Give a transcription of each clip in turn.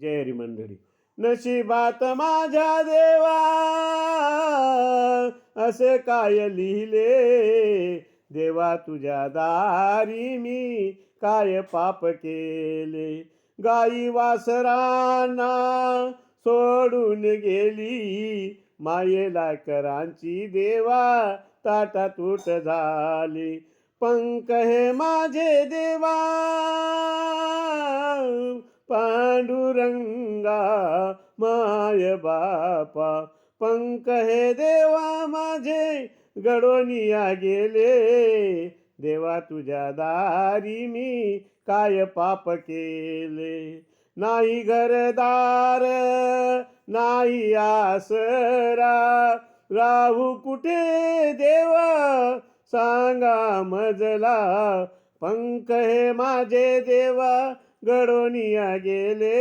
जय हरी मंडळी. नशिबात माझ्या देवा असे काय लिहिले, देवा तुझ्या दारी मी काय पाप केले. गाई वासरांना सोडून गेली, मायेला करांची देवा ताटातूट झाली. पंख हे माझे देवा पांडुरंगा माय बापा. पंख हे देवा माझे गडोनिया गेले, देवा तुझ्या दारी मी काय पाप केले. नाही घरदार नाही आसरा, राहू कुठे देवा सांगा मजला. पंख हे माझे देवा गडोनिया गेले,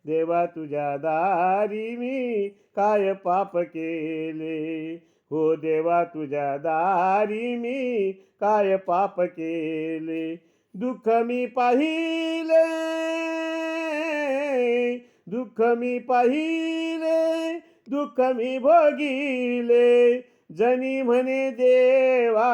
देवा तुझ्या दारी मी काय पाप केले. हो देवा तुझ्या दारी मी काय पाप केले. दुःख मी पाहिले, दुःख मी पाहिले, दुःख मी भोगिले. जनी म्हणे देवा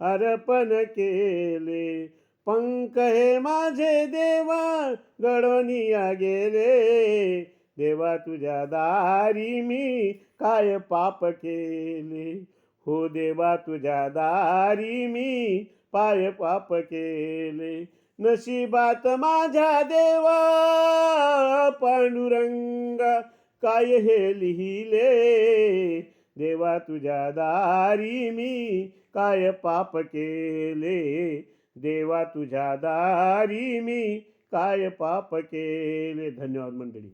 अर्पण केले. पंख हे माझे देवा गडोनिया गेले, देवा तुझ्या दारी मी काय पाप केले. हो देवा तुझ्या दारी मी पाय पाप केले. नशिबात माझ्या देवा पांडुरंगा काय हे लिहिले, देवा तुझ्या दारी मी काय पाप केले. देवा तुझ्या दारी मी काय पाप केले. धन्यवाद मंडळी.